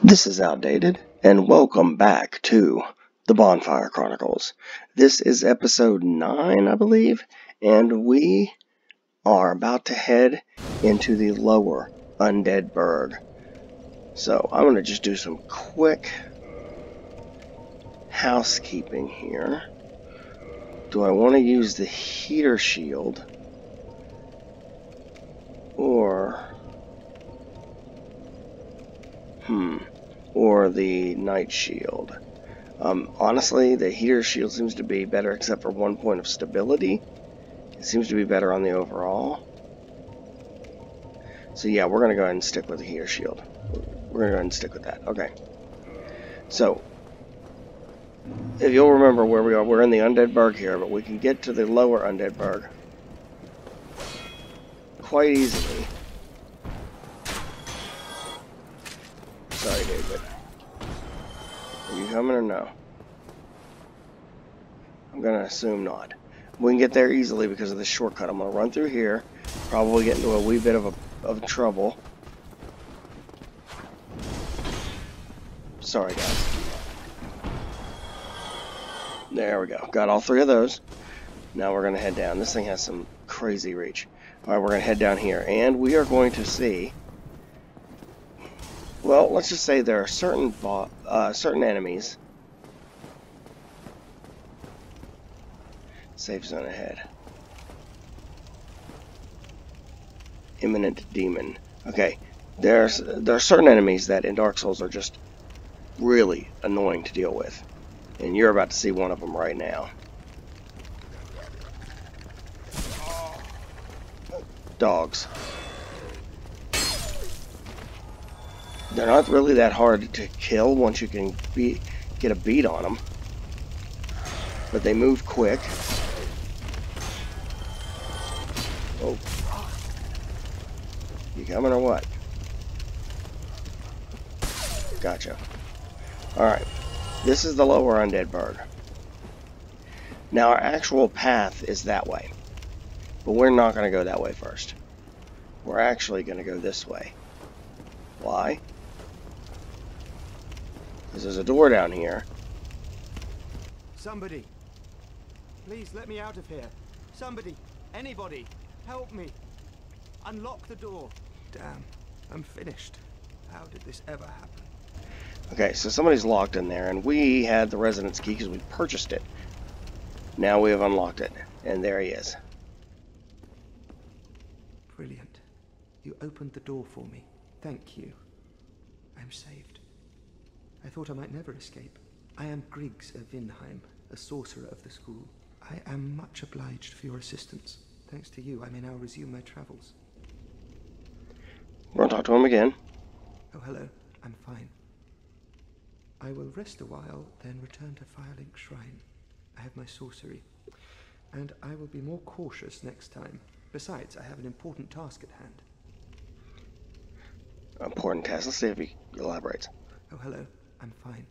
This is Outdated, and welcome back to the Bonfire Chronicles. This is episode 9, I believe, and we are about to head into the Lower Undead Burg. So I'm going to just do some quick housekeeping here. Do I want to use the heater shield or the night shield? Honestly, the heater shield seems to be better except for 1 point of stability. It seems to be better on the overall. So yeah, we're going to go ahead and stick with the heater shield. We're going to go ahead and stick with that. Okay. So, if you'll remember where we are, we're in the Undead Burg here, but we can get to the Lower Undead Burg quite easily. Sorry, David. Are you coming or no? I'm going to assume not. We can get there easily because of this shortcut. I'm going to run through here, probably get into a wee bit of trouble. Sorry, guys. There we go. Got all 3 of those. Now we're going to head down. This thing has some crazy reach. Alright, we're going to head down here, and we are going to see... Well, let's just say there are certain enemies. Safe zone ahead. Imminent demon. Okay, there are certain enemies that in Dark Souls are just really annoying to deal with, and you're about to see one of them right now. Dogs. They're not really that hard to kill once you can get a beat on them, but they move quick. Oh, you coming or what? Gotcha. Alright, this is the Lower Undead Burg. Now our actual path is that way, but we're not going to go that way first. We're actually going to go this way. Why? Because there's a door down here. Somebody, please let me out of here. Somebody, anybody, help me. Unlock the door. Damn, I'm finished. How did this ever happen? Okay, so somebody's locked in there, and we had the residence key because we purchased it. Now we have unlocked it, and there he is. Brilliant. You opened the door for me. Thank you. I'm saved. I thought I might never escape. I am Griggs of Vinheim, a sorcerer of the school. I am much obliged for your assistance. Thanks to you, I may now resume my travels. We're going to talk to him again. Oh, hello. I'm fine. I will rest a while, then return to Firelink Shrine. I have my sorcery, and I will be more cautious next time. Besides, I have an important task at hand. Important task. Let's see if he elaborates. Oh, hello. I'm fine.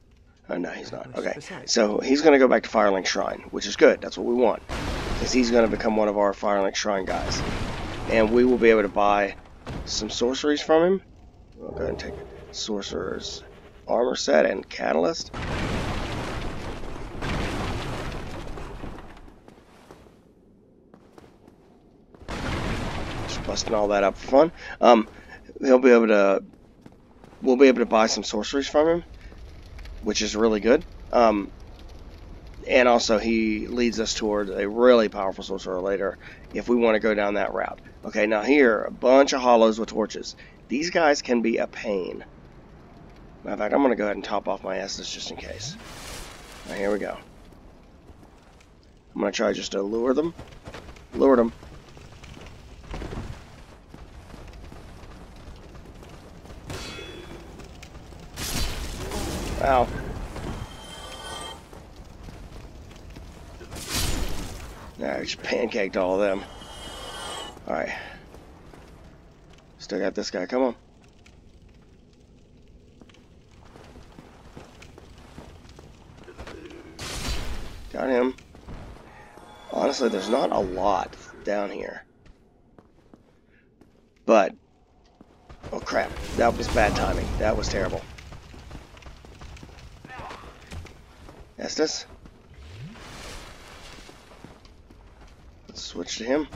Oh, no, he's not. Okay, so he's going to go back to Firelink Shrine, which is good. That's what we want, because he's going to become one of our Firelink Shrine guys. And we will be able to buy some sorceries from him. We'll go ahead and take Sorcerer's Armor Set and Catalyst. Just busting all that up for fun. We'll be able to buy some sorceries from him, which is really good. And also he leads us towards a really powerful sorcerer later if we want to go down that route. Okay, now here, a bunch of hollows with torches. These guys can be a pain. Matter of fact, I'm going to go ahead and top off my S's just in case. Now here we go. I'm going to try just to lure them. Lured them. Ow. Nah, I just pancaked all of them. Alright. Still got this guy. Come on. Got him. Honestly, there's not a lot down here. But, oh crap. That was bad timing. That was terrible. Estes. Let's switch to him.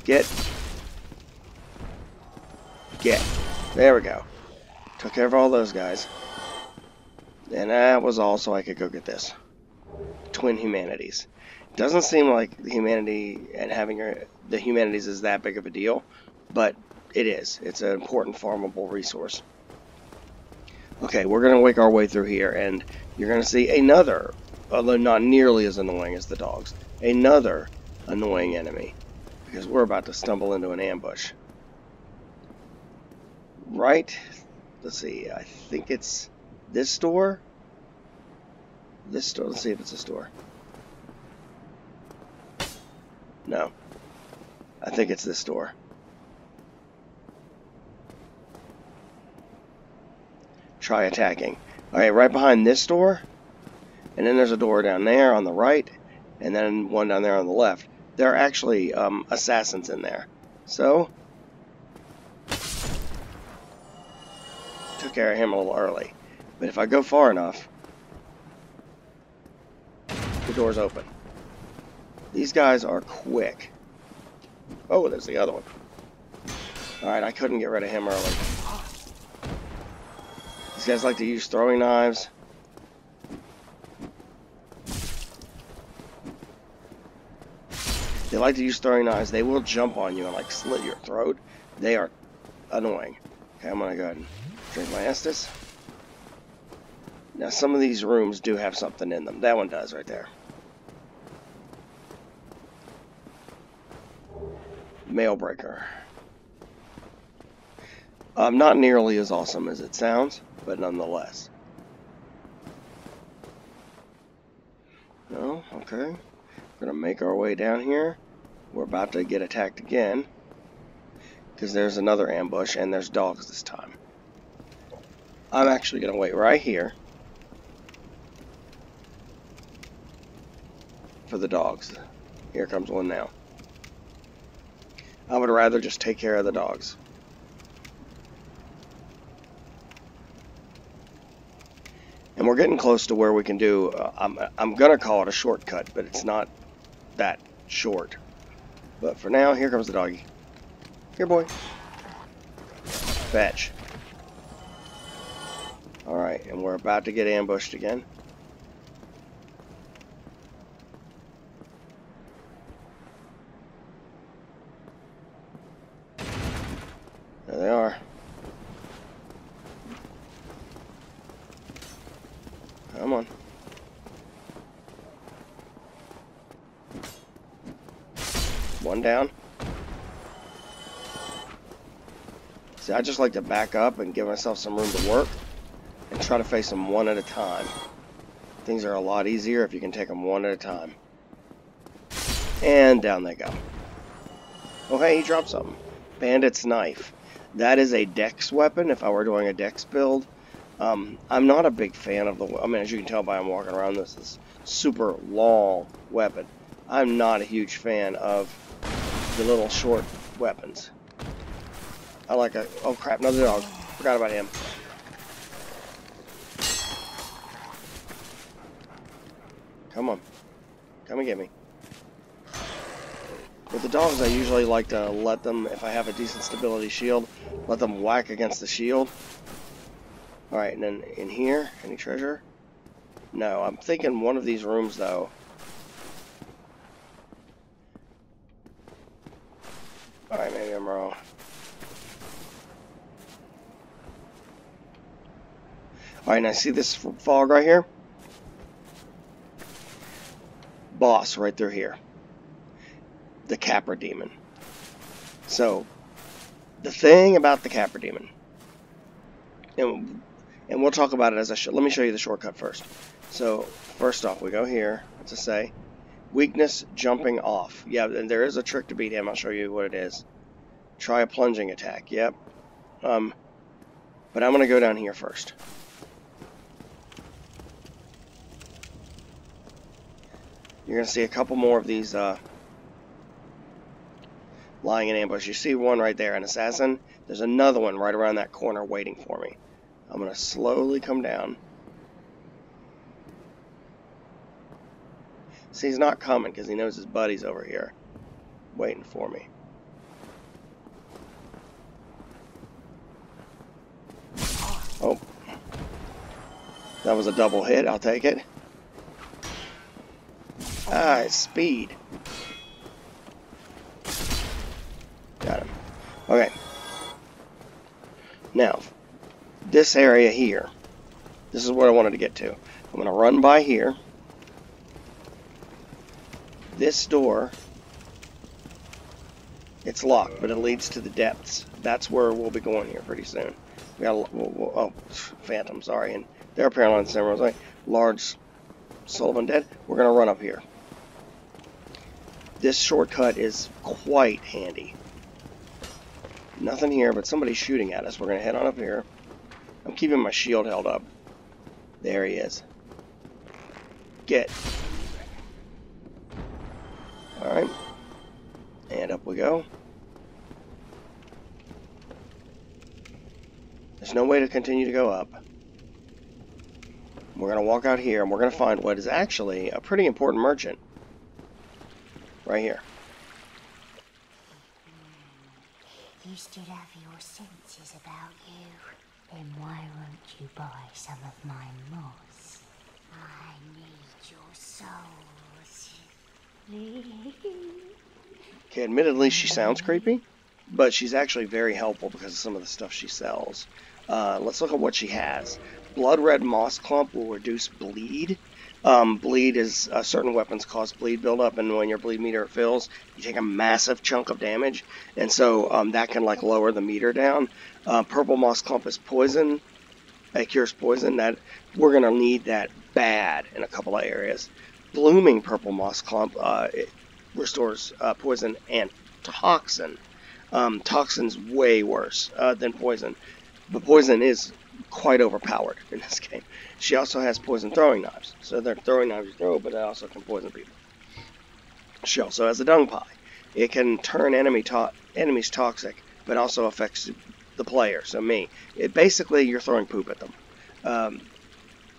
Get. There we go. Took care of all those guys. And that was all so I could go get this. Twin Humanities. Doesn't seem like the humanity and having the humanities is that big of a deal, but it is. It's an important farmable resource. Okay, we're going to make our way through here, and you're going to see another, although not nearly as annoying as the dogs, another annoying enemy, because we're about to stumble into an ambush. Right? Let's see, I think it's this store? This store, let's see if it's a store. No. I think it's this door. Try attacking. Alright, right behind this door. And then there's a door down there on the right. And then one down there on the left. There are actually assassins in there. So, took care of him a little early. But if I go far enough, the door's open. These guys are quick. Oh, there's the other one. Alright, I couldn't get rid of him early. These guys like to use throwing knives. They like to use throwing knives. They will jump on you and like slit your throat. They are annoying. Okay, I'm gonna go ahead and drink my Estus. Now some of these rooms do have something in them. That one does right there. Mail breaker. Not nearly as awesome as it sounds, but nonetheless. No, okay. We're gonna make our way down here. We're about to get attacked again, because there's another ambush and there's dogs this time. I'm actually gonna wait right here for the dogs. Here comes one now. I would rather just take care of the dogs. And we're getting close to where we can do, I'm going to call it a shortcut, but it's not that short. But for now, here comes the doggy. Here, boy. Fetch. Alright, and we're about to get ambushed again. There they are. Come on. One down. See, I just like to back up and give myself some room to work and try to face them one at a time. Things are a lot easier if you can take them one at a time. And down they go. Oh, hey, he dropped something. Bandit's knife. That is a dex weapon if I were doing a dex build. I'm not a big fan of the... I mean, as you can tell by I'm walking around this super long weapon. I'm not a huge fan of the little short weapons. I like a... Oh, crap, another dog. Forgot about him. Come on. Come and get me. With the dogs, I usually like to let them, if I have a decent stability shield, let them whack against the shield. Alright, and then in here, any treasure? No, I'm thinking one of these rooms, though. Alright, maybe I'm wrong. Alright, now see this fog right here? Boss right through here. The Capra Demon. So, the thing about the Capra Demon, and we'll talk about it as let me show you the shortcut first. So, first off, we go here, to say, weakness jumping off. Yeah, and there is a trick to beat him. I'll show you what it is. Try a plunging attack. Yep. But I'm going to go down here first. You're going to see a couple more of these lying in ambush. You see one right there, an assassin. There's another one right around that corner waiting for me. I'm going to slowly come down. See, he's not coming because he knows his buddy's over here waiting for me. Oh. That was a double hit. I'll take it. Ah, it's speed. Got him. Okay. Now, this area here. This is what I wanted to get to. I'm going to run by here. This door, it's locked, but it leads to the depths. That's where we'll be going here pretty soon. We got oh, Phantom, sorry. And they're apparently on the same road. Like, large soul of undead. We're going to run up here. This shortcut is quite handy. Nothing here, but somebody's shooting at us. We're going to head on up here. I'm keeping my shield held up. There he is. Get. Alright. And up we go. There's no way to continue to go up. We're going to walk out here, and we're going to find what is actually a pretty important merchant. Right here. You still have your senses about you. Then why won't you buy some of my moss? I need your souls. Okay, admittedly, she sounds creepy, but she's actually very helpful because of some of the stuff she sells. Let's look at what she has. Blood Red Moss Clump will reduce bleed. Bleed is certain weapons cause bleed buildup, and when your bleed meter fills, you take a massive chunk of damage, and so that can like lower the meter down. Purple Moss Clump is poison. It cures poison. That we're gonna need that bad in a couple of areas. Blooming Purple Moss Clump it restores poison and toxin. Toxin's way worse than poison, but poison is quite overpowered in this game. She also has poison throwing knives, so they're throwing knives you throw, but it also can poison people. She also has a dung pie. It can turn enemies toxic, but also affects the player, so me. Basically, you're throwing poop at them.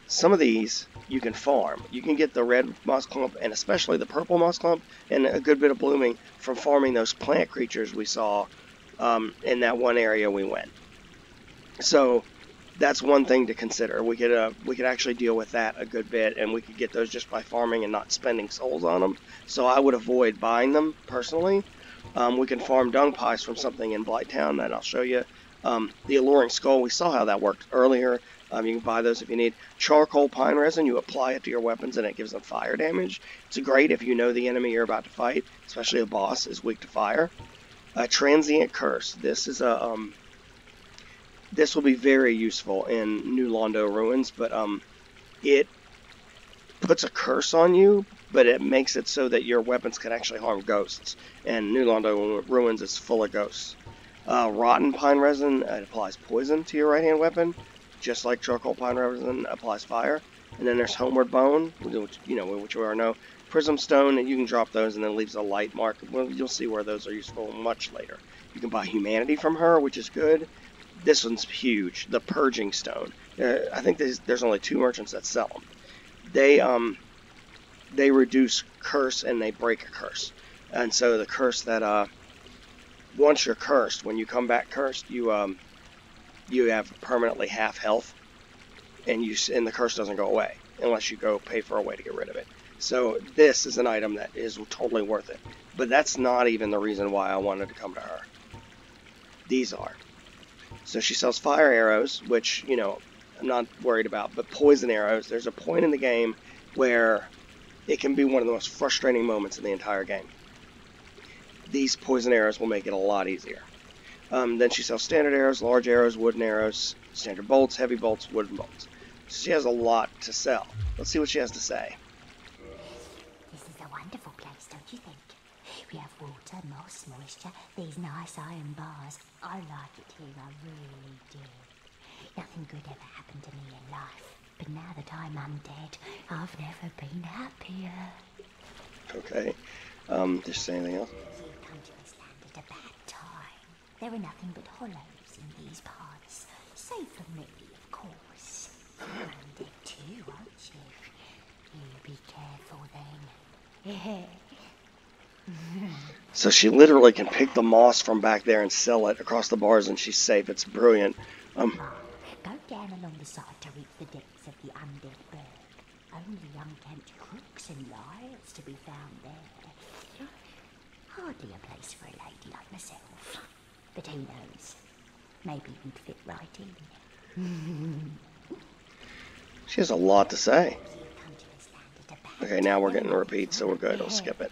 Some of these you can farm. You can get the red moss clump, and especially the purple moss clump, and a good bit of blooming from farming those plant creatures we saw in that one area we went. So that's one thing to consider. We could actually deal with that a good bit, and we could get those just by farming and not spending souls on them. So I would avoid buying them personally. We can farm dung pies from something in Blighttown that I'll show you. The Alluring Skull, we saw how that worked earlier. You can buy those if you need. Charcoal Pine Resin, you apply it to your weapons and it gives them fire damage. It's great if you know the enemy you're about to fight, especially a boss is weak to fire. Transient Curse. This is a this will be very useful in New Londo Ruins, but it puts a curse on you, but it makes it so that your weapons can actually harm ghosts. And New Londo Ruins is full of ghosts. Rotten Pine Resin, it applies poison to your right-hand weapon, just like Charcoal Pine Resin applies fire. And then there's Homeward Bone, which you already know. Prism Stone, and you can drop those, and then it leaves a light mark. Well, you'll see where those are useful much later. You can buy Humanity from her, which is good. This one's huge, the Purging Stone. I think there's only 2 merchants that sell them. They reduce curse and they break a curse. And so the curse that once you're cursed, when you come back cursed, you have permanently half health, and the curse doesn't go away unless you go pay for a way to get rid of it. So this is an item that is totally worth it. But that's not even the reason why I wanted to come to her. These are. So she sells fire arrows, which, I'm not worried about, but poison arrows. There's a point in the game where it can be one of the most frustrating moments in the entire game. These poison arrows will make it a lot easier. Then she sells standard arrows, large arrows, wooden arrows, standard bolts, heavy bolts, wooden bolts. So she has a lot to sell. Let's see what she has to say. This is a wonderful place, don't you think? We have water, moss, moisture, these nice iron bars. I like it here, I really do. Nothing good ever happened to me in life, but now that I'm undead, I've never been happier. Okay. Did she say anything else? You come to this land at a bad time. There are nothing but hollows in these parts. Save for me, of course. You're undead too, aren't you? You be careful then. So she literally can pick the moss from back there and sell it across the bars, and she's safe. It's brilliant. Go down along the side to reach the depths of the Undead Burg. Only unkempt crooks and liars to be found there. Hardly a place for a lady like myself. But who knows? Maybe we'd fit right in. She has a lot to say. Okay, now we're getting a repeat, so we're good. I'll skip it.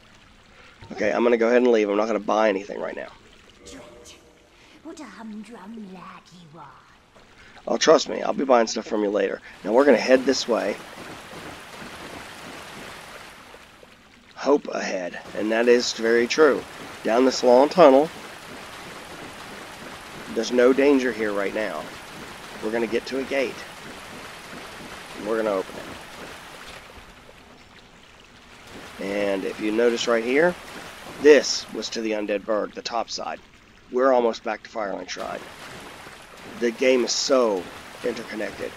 Okay, I'm going to go ahead and leave. I'm not going to buy anything right now. What a humdrum lad you are. Oh, trust me, I'll be buying stuff from you later. Now we're going to head this way. Hope ahead, and that is very true. Down this long tunnel. There's no danger here right now. We're going to get to a gate. We're going to open it. And if you notice right here, this was to the Undead Burg, the top side. We're almost back to Firelink Shrine. The game is so interconnected.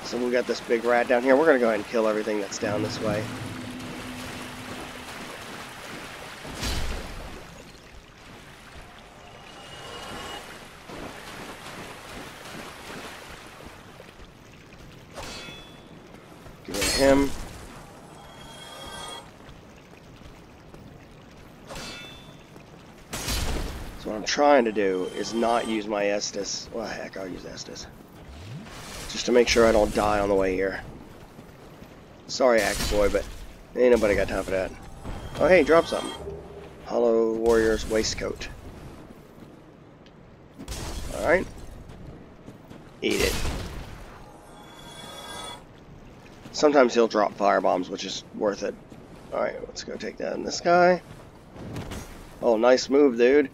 So we got this big rat down here. We're going to go ahead and kill everything that's down this way. Get rid of him. So what I'm trying to do is not use my Estus. Well, heck, I'll use Estus. Just to make sure I don't die on the way here. Sorry, Axe Boy, but ain't nobody got time for that. Oh, hey, drop something. Hollow Warrior's Waistcoat. Alright. Eat it. Sometimes he'll drop firebombs, which is worth it. Alright, let's go take that in this guy. Oh, nice move, dude.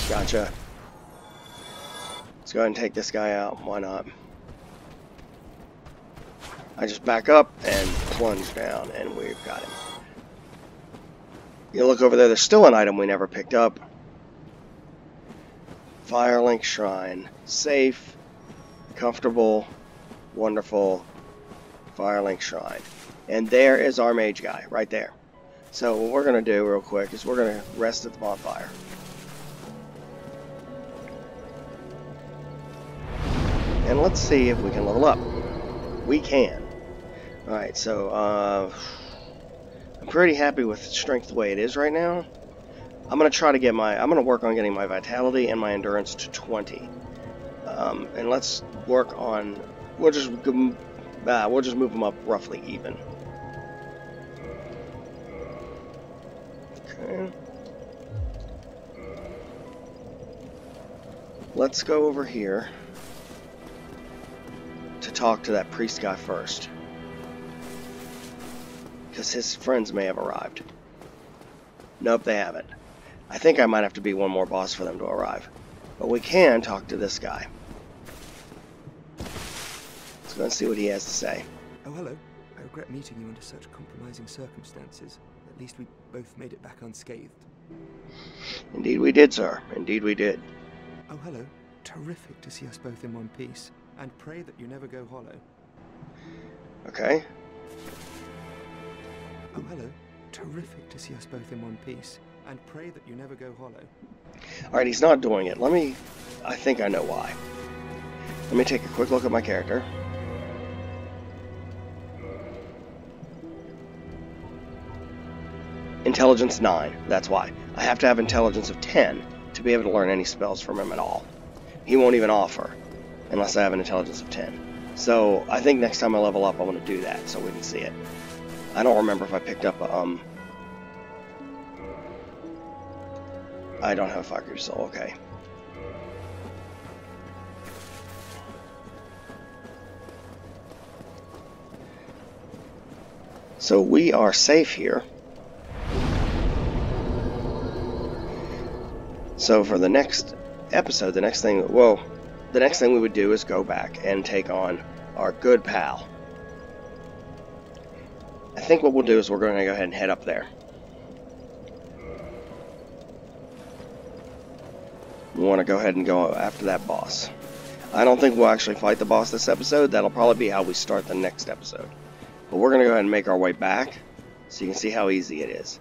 Gotcha. Let's go ahead and take this guy out. Why not? I just back up and plunge down, and we've got him. You look over there, there's still an item we never picked up. Firelink Shrine. Safe, comfortable, wonderful Firelink Shrine. And there is our mage guy, right there. So what we're going to do real quick is we're going to rest at the bonfire. And let's see if we can level up. We can. Alright, so I'm pretty happy with strength the way it is right now. I'm going to try to get I'm going to work on getting my vitality and my endurance to 20. And let's work on, we'll just move them up roughly even. Okay. Let's go over here to talk to that priest guy first, because his friends may have arrived. Nope, they haven't. I think I might have to be one more boss for them to arrive, but we can talk to this guy. Let's go and see what he has to say. Oh, hello. I regret meeting you under such compromising circumstances. At least we both made it back unscathed. Indeed we did, sir. Indeed we did. Oh, hello. Terrific to see us both in one piece. And pray that you never go hollow. Okay. Oh, hello. Terrific to see us both in one piece. And pray that you never go hollow. Alright, he's not doing it. I think I know why. Let me take a quick look at my character. Intelligence 9. That's why. I have to have intelligence of 10 to be able to learn any spells from him at all. He won't even offer unless I have an intelligence of 10. So I think next time I level up, I want to do that so we can see it. I don't remember if I picked up a, I don't have a Fire Soul, okay. So we are safe here. So for the next episode, the next thing we would do is go back and take on our good pal. I think what we'll do is we're going to go ahead and head up there. We want to go ahead and go after that boss. I don't think we'll actually fight the boss this episode. That'll probably be how we start the next episode. But we're going to go ahead and make our way back so you can see how easy it is.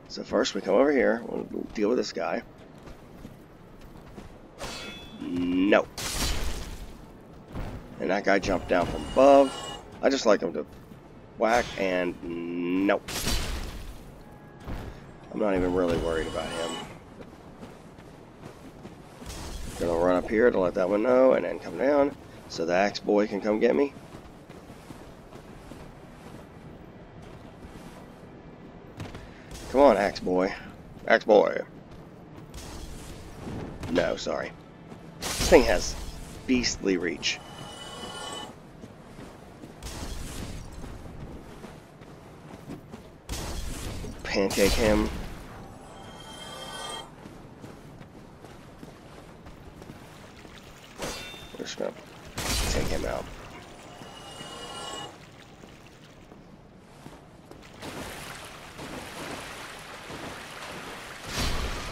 So first we come over here. We'll deal with this guy. No. And that guy jumped down from above. I just like him to whack, and nope. I'm not even really worried about him. Gonna run up here to let that one know, and then come down so the axe boy can come get me. Come on, axe boy. Axe boy. No, sorry. This thing has beastly reach. Pancake him. We're just gonna take him out.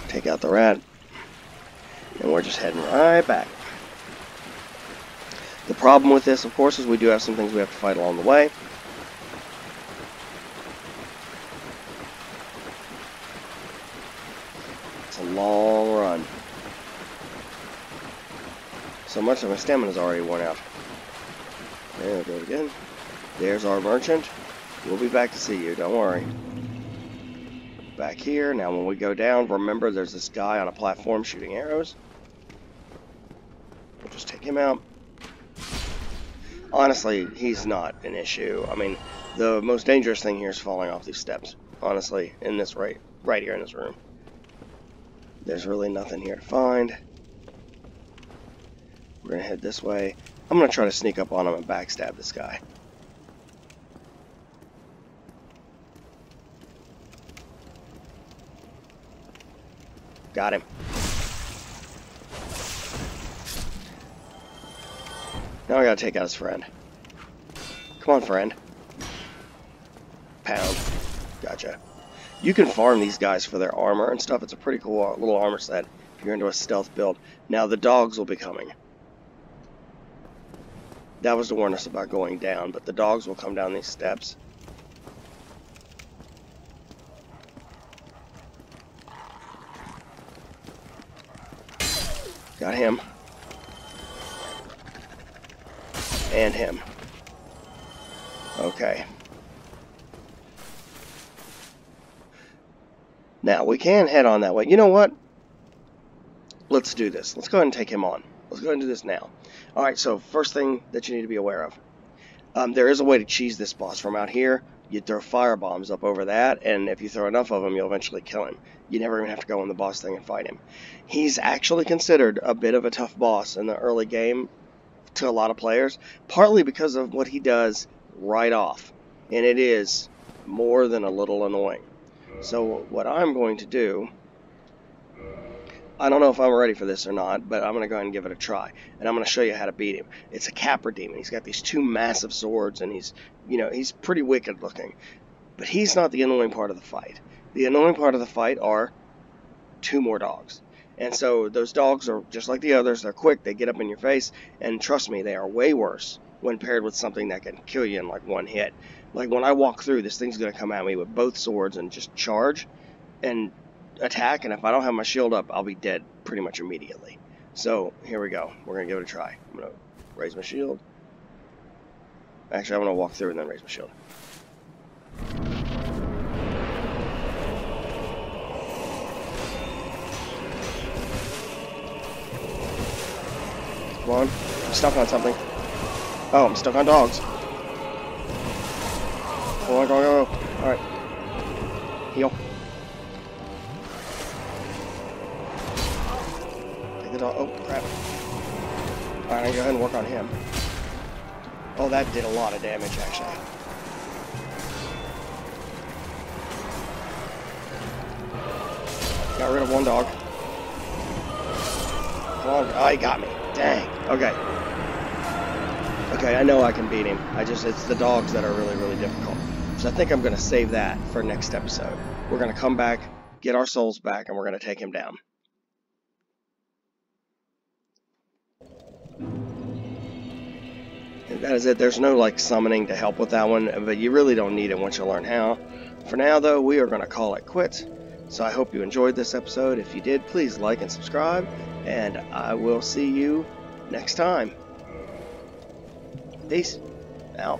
Take out the rat. And we're just heading right back. The problem with this, of course, is we do have some things we have to fight along the way. It's a long run. So much of my stamina's already worn out. There we go again. There's our merchant. We'll be back to see you, don't worry. Back here. Now when we go down, remember there's this guy on a platform shooting arrows. We'll just take him out. Honestly, he's not an issue. I mean, the most dangerous thing here is falling off these steps. Honestly, in this right here in this room. There's really nothing here to find. We're gonna head this way. I'm gonna try to sneak up on him and backstab this guy. Got him. Now I gotta take out his friend. Come on, friend. Pound. Gotcha. You can farm these guys for their armor and stuff. It's a pretty cool little armor set if you're into a stealth build. Now the dogs will be coming. That was to warn us about going down, but the dogs will come down these steps. Got him. And him. Okay. Now, we can head on that way. You know what? Let's do this. Let's go ahead and take him on. Let's go ahead and do this now. Alright, so first thing that you need to be aware of. There is a way to cheese this boss from out here. You throw fire bombs up over that, and if you throw enough of them, you'll eventually kill him. You never even have to go in the boss thing and fight him. He's actually considered a bit of a tough boss in the early game to a lot of players, partly because of what he does right off. And it is more than a little annoying. So what I'm going to do, I don't know if I'm ready for this or not, but I'm going to go ahead and give it a try. And I'm going to show you how to beat him. It's a Capra demon. He's got these two massive swords, and he's pretty wicked looking. But he's not the annoying part of the fight. The annoying part of the fight are two more dogs. And so those dogs are just like the others. They're quick. They get up in your face. And trust me, they are way worse when paired with something that can kill you in like one hit. Like when I walk through, this thing's going to come at me with both swords and just charge and attack. And if I don't have my shield up, I'll be dead pretty much immediately. So here we go. We're going to give it a try. I'm going to raise my shield. Actually, I'm going to walk through and then raise my shield. Come on. I'm stuck on something. Oh, I'm stuck on dogs. Go on, go. Alright. Heal. Take the dog. Oh, crap. Alright, I'll go ahead and work on him. Oh, that did a lot of damage, actually. Got rid of one dog. Come on. Oh, he got me. Dang. Okay. Okay, I know I can beat him. It's the dogs that are really, really difficult. So I think I'm going to save that for next episode. We're going to come back, get our souls back, and we're going to take him down. And that is it. There's no like summoning to help with that one, but you really don't need it once you learn how. For now though, we are going to call it quits. So I hope you enjoyed this episode. If you did, please like and subscribe, and I will see you next time. Peace out.